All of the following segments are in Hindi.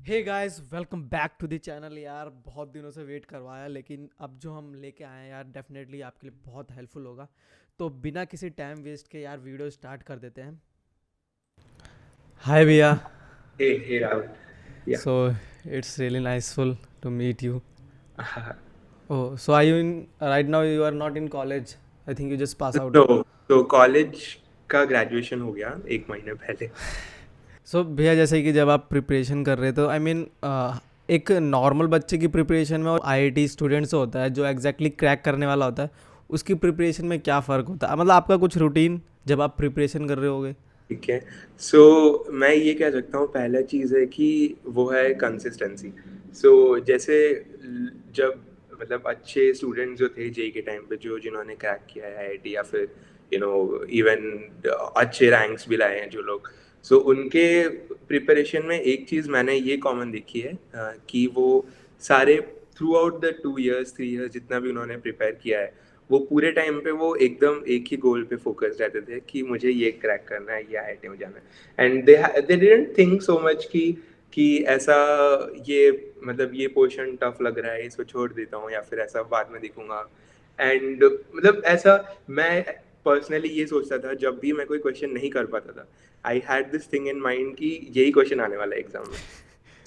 Hey guys, welcome back to the channel. यार बहुत दिनों से वेट करवाया, लेकिन अब जो हम लेके आए हैं यार डेफिनेटली आपके लिए बहुत हेल्पफुल होगा। तो बिना किसी टाइम वेस्ट के यार वीडियो स्टार्ट कर देते हैं। हाय भैया। Hey, Rahul. Yeah. So it's really nice to meet you. Oh, so I you in right now you are not in college? I think you just pass out. No, तो कॉलेज का ग्रेजुएशन हो गया 1 महीने पहले। सो भैया, जैसे कि जब आप प्रिपरेशन कर रहे थे, आई मीन एक नॉर्मल बच्चे की प्रिपरेशन में और आईआईटी स्टूडेंट से होता है जो एग्जैक्टली क्रैक करने वाला होता है, उसकी प्रिपरेशन में क्या फ़र्क होता है? मतलब आपका कुछ रूटीन जब आप प्रिपरेशन कर रहे होगे। ठीक है। सो मैं ये कह सकता हूँ, पहला चीज़ है कि वो है कंसिस्टेंसी। सो जैसे जब मतलब अच्छे स्टूडेंट जो थे जेई के टाइम पे, जो जिन्होंने क्रैक किया है आईआईटी या फिर इवन अच्छे रैंक्स भी लाए हैं जो लोग, सो उनके प्रिपरेशन में एक चीज़ मैंने ये कॉमन देखी है, कि वो सारे through out the 2 years 3 years जितना भी उन्होंने प्रिपेयर किया है, वो पूरे टाइम पे वो एकदम एक ही गोल पे फोकस रहते थे कि मुझे ये क्रैक करना है, ये आईआईटी में जाना है। And they didn't think so much कि ऐसा ये मतलब ये पोर्शन टफ लग रहा है, इसको छोड़ देता हूँ या फिर ऐसा बाद में देखूंगा। एंड मतलब ऐसा मैं पर्सनली ये सोचता था जब भी मैं कोई क्वेश्चन नहीं कर पाता था, I had this thing in mind कि यही क्वेश्चन आने वाला है एग्जाम में।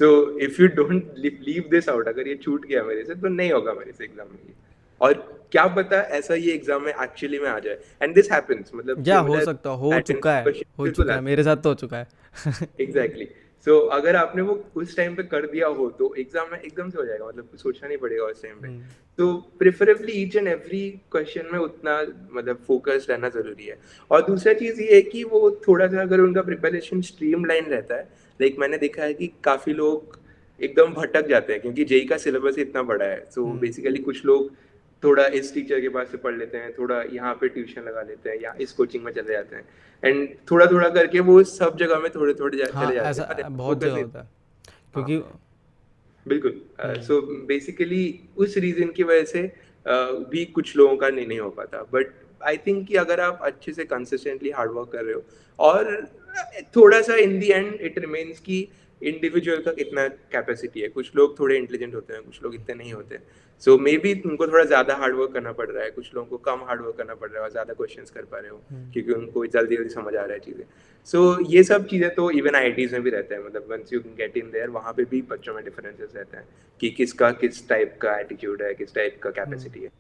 तो if you don't leave this out, अगर ये छूट गया मेरे से तो नहीं होगा मेरे से एग्जाम में ये। और क्या पता ऐसा ये एग्जाम में एक्चुअली में आ जाए, एंड दिस हैपेंस, मतलब या हो सिमिलर सकता हो पैटर्न चुका है, क्वेश्चन हो बिल्कुल चुका है, आते मेरे हैं। साथ तो हो चुका है। एग्जैक्टली। सो अगर आपने वो उस टाइम पे कर दिया हो तो एग्जाम में एकदम से हो जाएगा, मतलब कुछ सोचना नहीं पड़ेगा उस टाइम पे। हम्म। तो preferably each and every question में उतना मतलब फोकस रहना जरूरी है। और दूसरा चीज ये है कि वो थोड़ा सा अगर उनका प्रिपरेशन स्ट्रीमलाइन रहता है, लाइक मैंने देखा है कि काफी लोग एकदम भटक जाते हैं क्योंकि जेई का सिलेबस ही इतना बड़ा है। सो हम्म। बेसिकली कुछ लोग थोड़ा इस टीचर के पास से पढ़ लेते हैं, थोड़ा यहाँ पे ट्यूशन लगा लेते हैं या इस कोचिंग में चले जाते हैं, एंड थोड़ा थोड़ा करके वो सब जगह में थोड़े थोड़े हाँ, चले जाते ऐसा हैं, पर बहुत जगह फोकस नहीं। होता है हाँ, क्योंकि बिल्कुल। हम्म। सो बेसिकली उस रीजन की वजह से भी कुछ लोगों का नहीं हो पाता, बट आई थिंक कि अगर आप अच्छे से कंसिस्टेंटली हार्ड वर्क कर रहे हो, और थोड़ा सा इन दी एंड इट रिमेन्स कि इंडिविजुअल का कितना कैपेसिटी है। कुछ लोग थोड़े इंटेलिजेंट होते हैं, कुछ लोग इतने नहीं होते। सो मे बी तुमको थोड़ा ज़्यादा हार्ड वर्क करना पड़ रहा है, कुछ लोगों को कम हार्ड वर्क करना पड़ रहा है और ज़्यादा क्वेश्चंस कर पा रहे हो हम्म। क्योंकि उनको जल्दी जल्दी समझ आ रहा है चीज़ें। सो ये सब चीज़ें तो इवन आईआईटीज में भी रहता है, मतलब once you get in there वहाँ पे भी बच्चों में डिफरेंसेस रहते हैं कि किसका किस टाइप का एटीट्यूड है, किस टाइप का हम्म। कैपेसिटी है।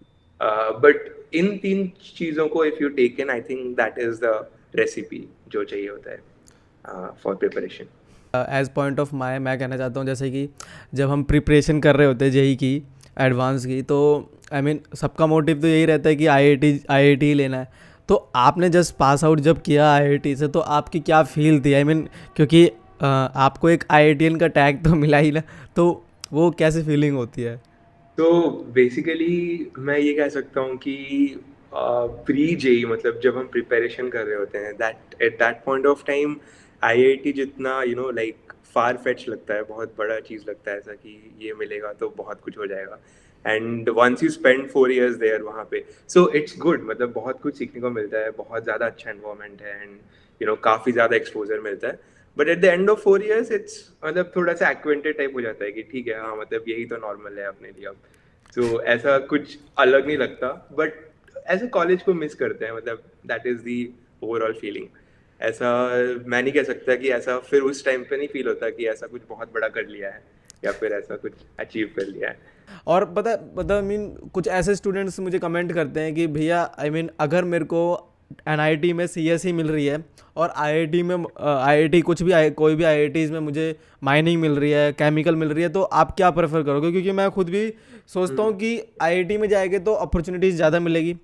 बट इन तीन चीज़ों को if you take in, I think that is the recipe जो चाहिए होता है for preparation. As point of my मैं कहना चाहता हूँ, जैसे कि जब हम प्रिपरेशन कर रहे होते हैं जेई की, एडवांस की, तो आई मीन सबका मोटिव तो यही रहता है कि आईआईटी लेना है। तो आपने जस्ट पास आउट जब किया आईआईटी से, तो आपकी क्या फील थी? आई मीन क्योंकि आपको एक आईआईटीएन का टैग तो मिला ही ना, तो वो कैसी फीलिंग होती है? तो बेसिकली मैं ये कह सकता हूँ कि प्री जेई मतलब जब हम प्रिपरेशन कर रहे होते हैं, that at that point of time IIT जितना लाइक फार फेच लगता है, बहुत बड़ा चीज़ लगता है ऐसा कि ये मिलेगा तो बहुत कुछ हो जाएगा। And once you spend 4 years there वहाँ पे, सो इट्स गुड, मतलब बहुत कुछ सीखने को मिलता है, बहुत ज़्यादा अच्छा एनवायरनमेंट है, एंड काफ़ी ज़्यादा एक्सपोजर मिलता है। But at the end of 4 years it's मतलब थोड़ा सा एक्वेंटेड टाइप हो जाता है कि ठीक है, हाँ मतलब यही तो नॉर्मल है अपने लिए अब। तो ऐसा कुछ अलग नहीं लगता, बट ऐसे कॉलेज को मिस करते हैं, मतलब that is the overall feeling. ऐसा मैं नहीं कह सकता कि ऐसा फिर उस टाइम पे नहीं फील होता कि ऐसा कुछ बहुत बड़ा कर लिया है या फिर ऐसा कुछ अचीव कर लिया है। और पता आई मीन कुछ ऐसे स्टूडेंट्स मुझे कमेंट करते हैं कि भैया, आई मीन अगर मेरे को एनआईटी में सीएसई मिल रही है और आईआईटी में आईआईटी कुछ भी कोई भी आईआईटीज़ में मुझे माइनिंग मिल रही है, केमिकल मिल रही है, तो आप क्या प्रेफर करोगे? क्योंकि मैं खुद भी सोचता हम्म। हूँ कि आईआईटी में जाएंगे तो अपॉर्चुनिटीज़ ज़्यादा मिलेगी,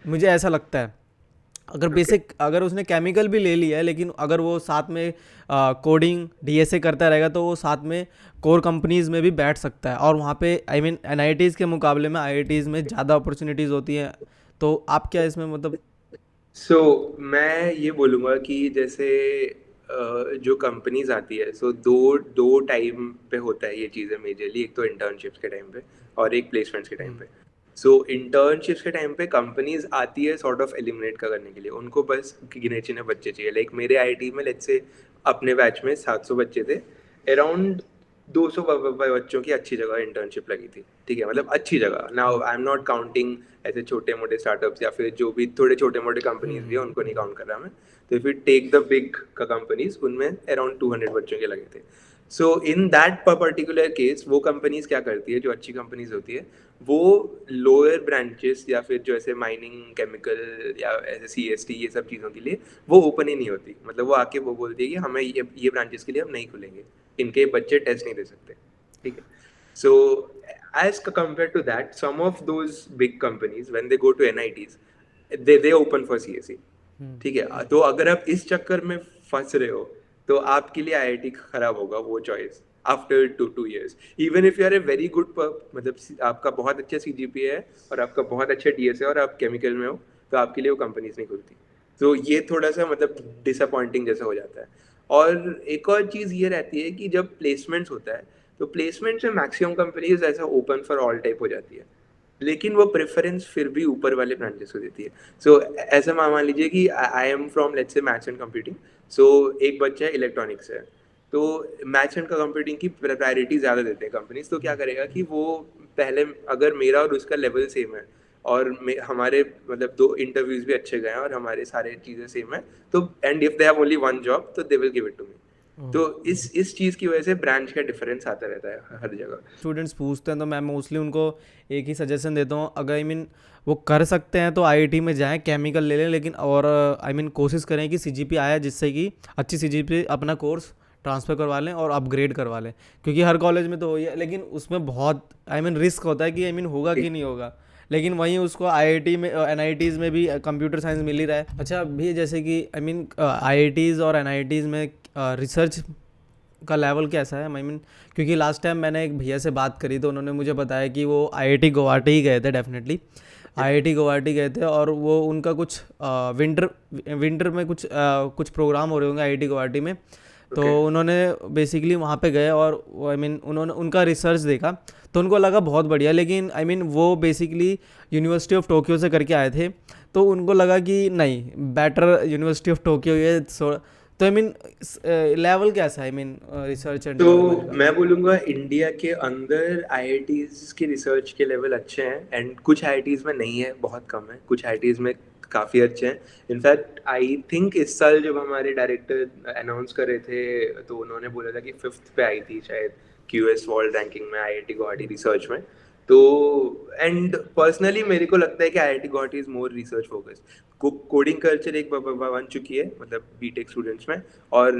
मुझे ऐसा लगता है। अगर ओके। बेसिक अगर उसने केमिकल भी ले लिया है, लेकिन अगर वो साथ में कोडिंग डीएसए करता रहेगा, तो वो साथ में कोर कंपनीज़ में भी बैठ सकता है, और वहाँ पे आई मीन एनआईटीज़ के मुकाबले में आईआईटीज़ में ज़्यादा अपॉर्चुनिटीज़ होती हैं। तो आप क्या इसमें मतलब? सो मैं ये बोलूँगा कि जैसे जो कंपनीज आती है, सो दो दो टाइम पे होता है ये चीज़ें मेजरली, एक तो इंटर्नशिप्स के टाइम पे और एक प्लेसमेंट्स के टाइम हम्म। पे। सो इंटर्नशिप्स के टाइम पे कंपनीज आती है सॉर्ट ऑफ एलिमिनेट करने के लिए, उनको बस गिने चुने बच्चे चाहिए। लाइक मेरे आईआईटी में लेट्स से अपने बैच में 700 बच्चे थे, अराउंड 200 बच्चों की अच्छी जगह इंटर्नशिप लगी थी, ठीक है, मतलब अच्छी जगह। Now I am not counting ऐसे छोटे मोटे स्टार्टअप्स या फिर जो भी थोड़े छोटे मोटे कंपनीज भी है उनको नहीं काउंट कर रहा मैं। तो if you take the big companies, उनमें अराउंड 200 बच्चों के लगे थे। So in that particular case वो कंपनीज क्या करती है, जो अच्छी कंपनीज होती है, वो लोअर ब्रांचेस या फिर जो ऐसे माइनिंग, केमिकल या ऐसे CST ये सब चीज़ों के लिए वो ओपन ही नहीं होती। मतलब वो आके वो बोलती है कि हमें ये ब्रांचेस के लिए हम नहीं खुलेंगे, इनके बच्चे टेस्ट नहीं दे सकते, ठीक है। So as compare to that, some of those big companies when they go to NITs, they open for CSE, ठीक है। तो अगर आप इस चक्कर में फंस रहे हो तो आपके लिए IIT खराब होगा वो choice after 2 years। Even if you are a very good, मतलब आपका बहुत अच्छा CGPA है और आपका बहुत अच्छा DS है और आप केमिकल में हो, तो आपके लिए वो कंपनीज नहीं खुलती। तो ये थोड़ा सा मतलब डिसअपॉइंटिंग जैसा हो जाता है। और एक और चीज़ ये रहती है कि जब प्लेसमेंट्स होता है, तो प्लेसमेंट्स में मैक्सिमम कंपनीज ऐसा ओपन फॉर ऑल टाइप हो जाती है, लेकिन वो प्रेफरेंस फिर भी ऊपर वाले ब्रांचेस को देती है। सो ऐसा मान लीजिए कि I am from let's say maths and computing. So एक बच्चा है इलेक्ट्रॉनिक्स है, तो मैथ्स एंड कंप्यूटिंग की प्रायोरिटी ज़्यादा देते हैं कंपनीज। तो क्या करेगा कि वो पहले, अगर मेरा और उसका लेवल सेम है और हमारे मतलब 2 इंटरव्यूज भी अच्छे गए हैं और हमारे सारे चीज़ें सेम है, तो and if they have only one job तो they will give it to me. तो इस चीज़ की वजह से ब्रांच का डिफरेंस आता रहता है हर जगह। स्टूडेंट्स पूछते हैं तो मैं मोस्टली उनको एक ही सजेशन देता हूँ, अगर वो कर सकते हैं तो आईआईटी में जाएं, केमिकल ले लें, लेकिन और कोशिश करें कि CGP आया जिससे कि अच्छी CGP अपना कोर्स ट्रांसफ़र करवा लें और अपग्रेड करवा लें, क्योंकि हर कॉलेज में तो वही है, लेकिन उसमें बहुत रिस्क होता है कि होगा कि नहीं होगा। लेकिन वहीं उसको आईआईटी में NITs में भी कंप्यूटर साइंस मिल ही रहा है। अच्छा भी जैसे कि IITs और NITs में रिसर्च का लेवल कैसा है, क्योंकि लास्ट टाइम मैंने एक भैया से बात करी तो उन्होंने मुझे बताया कि वो IIT गुवाहाटी ही गए थे, डेफिनेटली IIT गुवाहाटी गए थे, और वो उनका कुछ विंटर में कुछ प्रोग्राम हो रहे होंगे IIT गुवाहाटी में। तो ओके। उन्होंने बेसिकली वहाँ पे गए और उन्होंने उनका रिसर्च देखा तो उनको लगा बहुत बढ़िया, लेकिन वो बेसिकली यूनिवर्सिटी ऑफ टोक्यो से करके आए थे, तो उनको लगा कि नहीं, बेटर यूनिवर्सिटी ऑफ टोक्यो ये। तो लेवल कैसा है रिसर्च एंड तो डेवलपमेंट का? मैं बोलूँगा इंडिया के अंदर IITs के रिसर्च के लेवल अच्छे हैं, एंड कुछ IITs में नहीं है, बहुत कम है। कुछ IITs में काफ़ी अच्छे हैं। इनफैक्ट आई थिंक इस साल जब हमारे डायरेक्टर अनाउंस कर रहे थे तो उन्होंने बोला था कि 5th पे आई थी शायद QS वर्ल्ड रैंकिंग में IIT गुवाहाटी रिसर्च में। तो एंड पर्सनली मेरे को लगता है कि IIT Guwahati is more research focused. Coding culture एक बन चुकी है, मतलब बीटेक स्टूडेंट्स में, और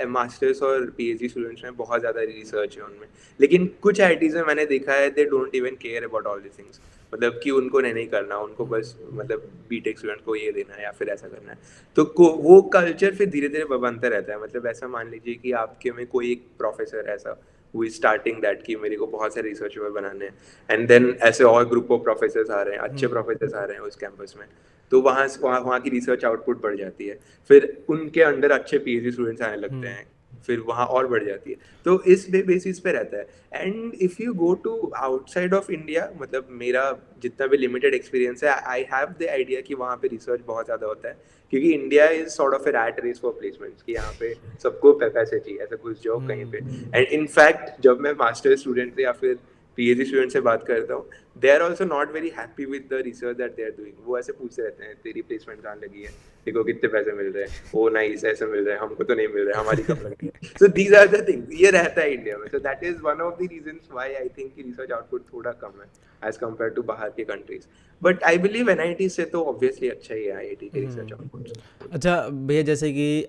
मास्टर्स और PhD स्टूडेंट्स में बहुत ज़्यादा रिसर्च है उनमें। लेकिन कुछ IITs में मैंने देखा है they don't even care about all this things, मतलब कि उनको नहीं करना, उनको बस मतलब बीटेक स्टूडेंट को ये देना है या फिर ऐसा करना है। तो वो कल्चर फिर धीरे धीरे बनता रहता है। मतलब ऐसा मान लीजिए कि आपके में कोई एक प्रोफेसर ऐसा हु इज स्टार्टिंग दैट कि मेरे को बहुत सारे रिसर्च पेपर बनाने हैं, एंड देन ऐसे और ग्रुप ऑफ प्रोफेसर्स आ रहे हैं, अच्छे प्रोफेसर्स आ रहे हैं उस कैंपस में, तो वहाँ की रिसर्च आउटपुट बढ़ जाती है। फिर उनके अंडर अच्छे PhD स्टूडेंट्स आने लगते हैं, फिर वहाँ और बढ़ जाती है। तो इस बेसिस पे रहता है। And if you go to outside of India, मतलब मेरा जितना भी लिमिटेड एक्सपीरियंस है, आई हैव द आइडिया कि वहाँ पे रिसर्च बहुत ज़्यादा होता है, क्योंकि India is sort of a rat race for placements, कि यहाँ पे सबको पैसे चाहिए, ऐसा कुछ जॉब कहीं पे। एंड इनफैक्ट जब मैं मास्टर स्टूडेंट या फिर PhD स्टूडेंट से बात करता हूँ, they are also not very happy with the research that they are doing. वो ऐसे पूछते रहते हैं, तेरी प्लेसमेंट कहाँ लगी है, देखो कितने पैसे मिल रहे हैं, ओ नाइस ऐसे मिल रहे हैं, हमको तो नहीं मिल रहे, हमारी कब लगी है। So these are the things, ये रहता है इंडिया में। So that is one of the reasons why I think कि रिसर्च आउटपुट थोड़ा कम है एज कम्पेयर टू बाहर के countries. But I believe NIT से तो ऑब्वियसली अच्छा ही है IIT के रिसर्च आउटपुट। अच्छा भैया, जैसे कि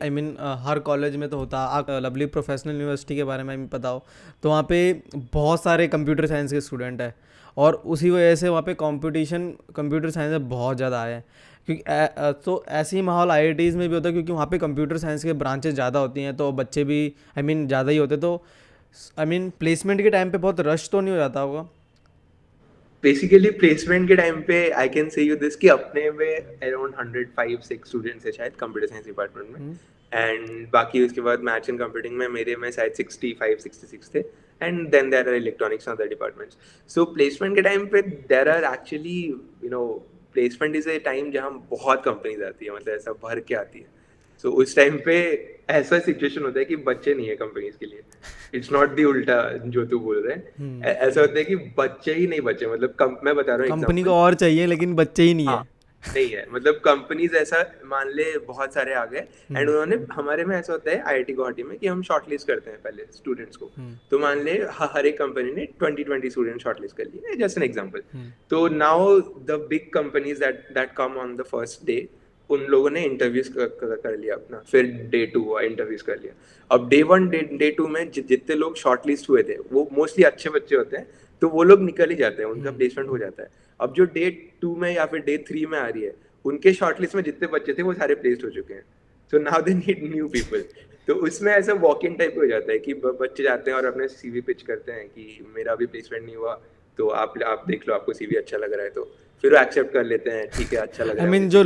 हर कॉलेज में तो होता, आप लवली प्रोफेशनल यूनिवर्सिटी के बारे में भी पता हो, तो वहाँ पे बहुत सारे कंप्यूटर साइंस के स्टूडेंट हैं, और उसी वजह से वहाँ पे कंपटीशन कंप्यूटर साइंस में बहुत ज़्यादा है। क्योंकि तो ऐसे ही माहौल IITs में भी होता है, क्योंकि वहाँ पे कंप्यूटर साइंस के ब्रांचेस ज़्यादा होती हैं, तो बच्चे भी ज़्यादा ही होते, तो प्लेसमेंट के टाइम पे बहुत रश तो नहीं हो जाता होगा? बेसिकली प्लेसमेंट के टाइम पे I can say you this कि अपने में अराउंड 105-6 स्टूडेंट्स है शायद कंप्यूटर साइंस डिपार्टमेंट में, एंड बाकी उसके बाद मैथ्स एंड कंप्यूटिंग में मेरे में शायद 65-66 थे, and then there are electronics and other departments. So placement के टाइम पे there are actually placement is a time जहाँ बहुत कंपनीज आती है, मतलब ऐसा भर के आती है। सो उस टाइम पे ऐसा सिचुएशन होता है कि बच्चे नहीं है कंपनीज के लिए। इट्स नॉट दी उल्टा जो तू बोल रहे हैं। ऐसा होता है कि बच्चे ही नहीं बचे, मतलब मैं बता रहा हूँ कंपनी को एग्जांपल। और चाहिए लेकिन बच्चे ही नहीं हाँ, है। नहीं है, मतलब कंपनीज ऐसा मान ले बहुत सारे आ गए। एंड उन्होंने हमारे में ऐसा होता है आईआईटी गुवाहाटी में कि हम शॉर्टलिस्ट करते हैं पहले स्टूडेंट्स को। तो मान ले हर एक कंपनी ने 20 स्टूडेंट शॉर्टलिस्ट कर लिए, जस्ट एन एग्जांपल। तो now the big companies that that come on the first day, उन लोगों ने इंटरव्यूज कर लिया अपना, फिर डे 2 हुआ, इंटरव्यूज कर लिया। अब डे 1 डे 2 में जितने लोग शॉर्टलिस्ट हुए थे वो मोस्टली अच्छे बच्चे होते हैं, तो वो लोग निकल ही जाते हैं, उनका प्लेसमेंट हो जाता है। अब जो डे 2 में या फिर डे 3 में आ रही है, उनके शॉर्टलिस्ट में जितने बच्चे थे वो सारे प्लेस्ड हो चुके हैं। So now they need new people. तो उसमें ऐसा वॉक इन टाइप हो जाता है कि बच्चे जाते हैं और अपने सीवी पिच करते हैं कि मेरा भी प्लेसमेंट नहीं हुआ, तो आप देख लो, आपको सीवी अच्छा लग रहा है। तो फिर वो एक्सेप्ट कर लेते हैं, ठीक है अच्छा लग आई रहा है मीन मुझे।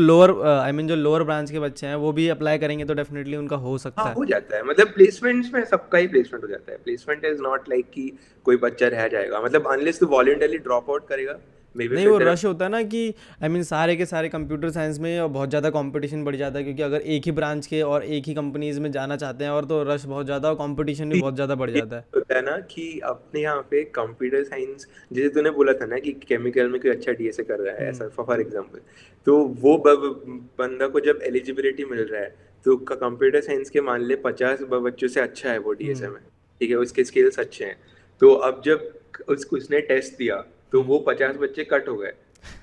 जो लोअर ब्रांच के बच्चे हैं वो भी अप्लाई करेंगे तो डेफिनेटली उनका हो सकता हाँ, है। हो जाता है, मतलब प्लेसमेंट्स में सबका ही प्लेसमेंट हो जाता है। प्लेसमेंट इज नॉट लाइक कि कोई बच्चा रह जाएगा, मतलब अनलेस तू वॉलंटरली ड्रॉप आउट करेगा, मे बी नहीं, फिर वो तेरा। रश होता है ना कि आई मीन सारे के सारे कंप्यूटर साइंस में और बहुत ज़्यादा कंपटीशन बढ़ जाता है, क्योंकि अगर एक ही ब्रांच के और एक ही कंपनीज में जाना चाहते हैं और तो रश बहुत ज़्यादा और कंपटीशन भी बहुत ज़्यादा बढ़ ये जाता है। होता है ना कि अपने यहाँ पे कंप्यूटर साइंस, जैसे तूने बोला था ना कि केमिकल में कोई अच्छा डीएसए कर रहा है, ऐसा फॉर एग्जांपल। तो वो बंदा को जब एलिजिबिलिटी मिल रहा है, तो कंप्यूटर साइंस के मान ले 50 बच्चों से अच्छा है वो डीएसए में, ठीक है, उसके स्किल्स अच्छे हैं। तो अब जब उसने टेस्ट दिया, तो वो 50 बच्चे कट हो गए,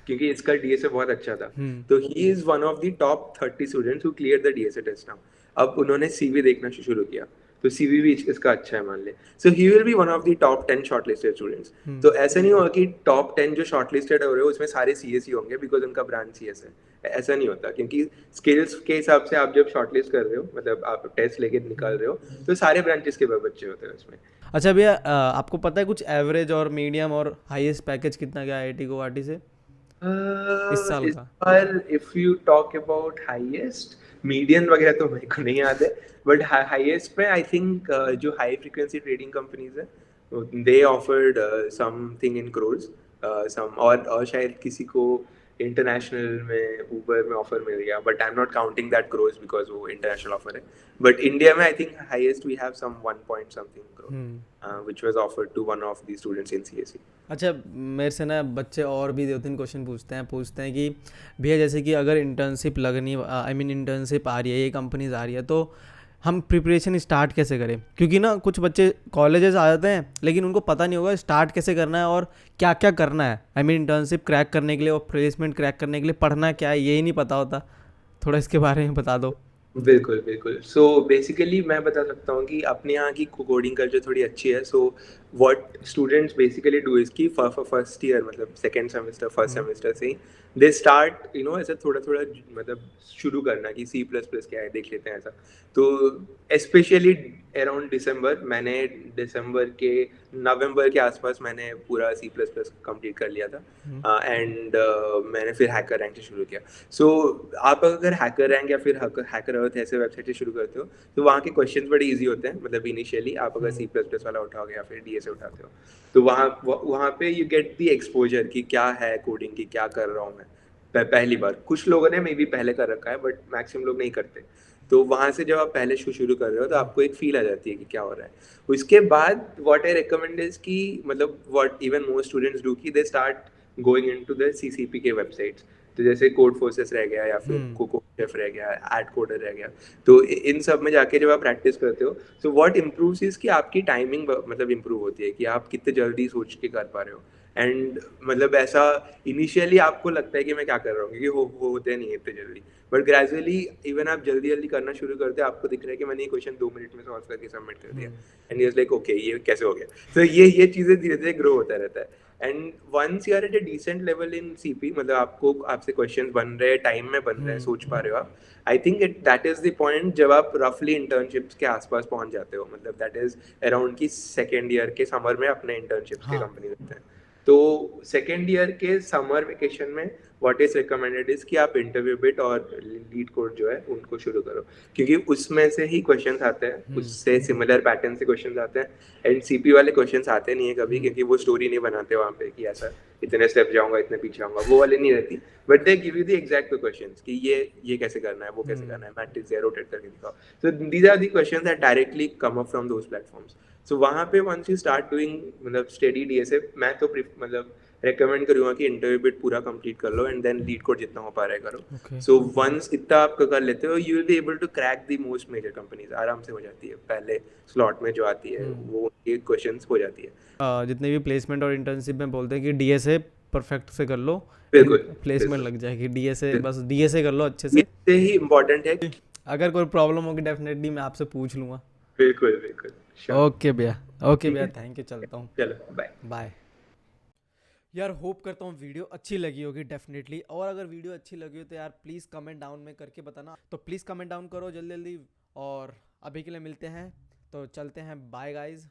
क्योंकि इसका डीएसए बहुत अच्छा था। तो he is one of the top 30 students who clear the DSA test now. अब उन्होंने सीवी देखना शुरू किया, तो सीवी भी इसका अच्छा है मान ले। So he will be one of the top 10 shortlisted students. तो ऐसा नहीं होगा कि टॉप 10 जो शॉर्टलिस्टेड हो रहे हो उसमें सारे सीएस ही होंगे बिकॉज उनका ब्रांच सीएस है। ऐसा नहीं होता, क्योंकि स्किल्स के हिसाब से आप जब शॉर्टलिस्ट कर रहे हो, मतलब आप टेस्ट लेके निकाल रहे हो, तो सारे ब्रांचेस के बच्चे होते हैं उसमें। अच्छा भैया, आपको पता है कुछ एवरेज और मीडियम और हाईएस्ट पैकेज कितना गया आईआईटी गुवाहाटी से इस साल इस का? बार if you talk about highest, median वगैरह तो मेरे को नहीं याद है, बट हाईएस्ट में आई थिंक जो हाई फ्रीक्वेंसी ट्रेडिंग कंपनीज है, they offered something in crores. Some और शायद किसी को इंटरनेशनल में ऊबर में ऑफर मिल गया, but I am not counting that crores because वो इंटरनेशनल ऑफर है। बट इंडिया में I think highest we have some 1 point something crore, which was offered to one of the students in CSE. अच्छा, मेरे से ना बच्चे और भी 2-3 क्वेश्चन पूछते हैं कि भैया जैसे कि अगर इंटर्नशिप लगनी, आई मीन इंटर्नशिप आ रही है, ये कंपनीज आ रही है, तो हम प्रिपरेशन स्टार्ट कैसे करें? क्योंकि ना कुछ बच्चे कॉलेजेस आ जाते हैं लेकिन उनको पता नहीं होगा स्टार्ट कैसे करना है और क्या क्या करना है। आई मीन इंटर्नशिप क्रैक करने के लिए और प्लेसमेंट क्रैक करने के लिए पढ़ना क्या है यही नहीं पता होता। थोड़ा इसके बारे में बता दो। बिल्कुल, बिल्कुल। सो बेसिकली मैं बता सकता हूँ कि अपने यहाँ की कोडिंग कल्चर थोड़ी अच्छी है। So what students basically do is कि फर्स्ट ईयर, मतलब सेकंड सेमेस्टर, फर्स्ट सेमेस्टर से ही दे स्टार्ट ऐसा थोड़ा-थोड़ा, मतलब शुरू करना कि सी प्लस प्लस क्या है देख लेते हैं ऐसा। तो स्पेशली अराउंड दिसंबर, मैंने दिसंबर के नवंबर के आसपास मैंने पूरा सी प्लस प्लस कंप्लीट कर लिया था। एंड मैंने फिर हैकर रैंक से शुरू किया। सो आप अगर हैकर रैंक या फिर हैकर अर्थ ऐसे वेबसाइट से शुरू करते हो, तो वहाँ के क्वेश्चंस बड़े इजी होते हैं। मतलब इनिशियली आप अगर सी प्लस प्लस वाला उठाओगे या फिर डीएसए उठाते हो, तो वहाँ पे यू गेट दी एक्सपोजर कि क्या है कोडिंग की, क्या कर रहा हूँ मैं पहली बार। कुछ लोगों ने मे बी पहले कर रखा है, बट मैक्सिमम लोग नहीं करते। तो वहाँ से जब आप पहले शुरू कर रहे हो, तो आपको एक फील आ जाती है कि क्या हो रहा है। उसके बाद व्हाट आई रिकमेंड इज कि, मतलब what even most students do कि they start going into the CCP के वेबसाइट्स। तो जैसे कोड फोर्सेस रह गया, या फिर कोको शेफ रह गया, एड कोडर रह गया। तो इन सब में जाके जब आप प्रैक्टिस करते हो, तो व्हाट इम्प्रूव्स इज कि आपकी टाइमिंग मतलब इम्प्रूव होती है कि आप कितने जल्दी सोच के कर पा रहे हो। एंड मतलब ऐसा इनिशियली आपको लगता है कि मैं क्या कर रहा हूँ, क्योंकि होते नहीं है इतने जल्दी। बट ग्रेजुअली इवन आप जल्दी जल्दी करना शुरू करते हो, आपको दिख रहा है कि मैंने ये क्वेश्चन 2 मिनट में सॉल्व करके सबमिट कर दिया। एंड यू लाइक ओके, ये कैसे हो गया। तो ये चीज़ें धीरे धीरे ग्रो होता रहता है। And once you are at a decent level in CP, मतलब आपसे क्वेश्चन बन रहे हैं, टाइम में बन रहे हैं, सोच पा रहे हो आप, आई think that is the point जब आप रफली इंटर्नशिप्स के आसपास पहुंच जाते हो। मतलब दैट इज अराउंड की सेकेंड ईयर के समर में अपने इंटर्नशिप्स के हाँ। कंपनी देते हैं। तो सेकेंड ईयर के समर वेकेशन में व्हाट इज रिकमेंडेड इज कि आप इंटरव्यू बिट और लीड कोड जो है उनको शुरू करो, क्योंकि उसमें से ही क्वेश्चंस आते हैं, उससे सिमिलर पैटर्न से क्वेश्चंस आते हैं। एनसीपी वाले क्वेश्चंस आते नहीं है कभी, क्योंकि वो स्टोरी नहीं बनाते वहाँ पे कि ऐसा इतने स्टेप जाऊंगा इतने पीछे आऊंगा, वो वाले नहीं रहती। But they give you the exact questions कि ये कैसे करना है, वो कैसे करना है, मैट्रिक्स या रोटेट करके दिखाओ। So these are the questions that directly come up from those platforms. So वहाँ पे वंस यू स्टार्ट डूइंग मतलब स्टडी डीएसए, मैं तो मतलब रेकमेंड करूँगा कि इंटरव्यू बिट पूरा कंप्लीट कर लो एंड देन लीड कोड जितना हो पा रहा है करो। ओके। सो वंस इतना आप कर लेते हो, you will be able to crack the most major companies, आराम से हो जाती है। पहले स्लॉट में जो आती है वो उनके क्वेश्चंस हो जाती है। जितने भी प्लेसमेंट और इंटर्नशिप में बोलते हैं कि डीएसए परफेक्ट से कर लो, बिल्कुल प्लेसमेंट बिल्कुल लग जाएगी। डीएसए बिल्कुल। बस डीएसए कर लो अच्छे से। इससे ही इम्पोर्टेंट है। अगर कोई प्रॉब्लम होगी डेफिनेटली मैं आपसे पूछ लूँगा। बिल्कुल बिल्कुल श्योर। ओके भैया, ओके ठीक भैया, है, थैंक यू, चलता हूँ, चलो बाय। बाय। यार होप करता हूँ वीडियो अच्छी लगी होगी डेफिनेटली, और अगर वीडियो अच्छी लगी हो तो यार प्लीज़ कमेंट डाउन में करके बताना। तो प्लीज़ कमेंट डाउन करो जल्दी जल्दी, और अभी के लिए मिलते हैं, तो चलते हैं, बाय गाइज।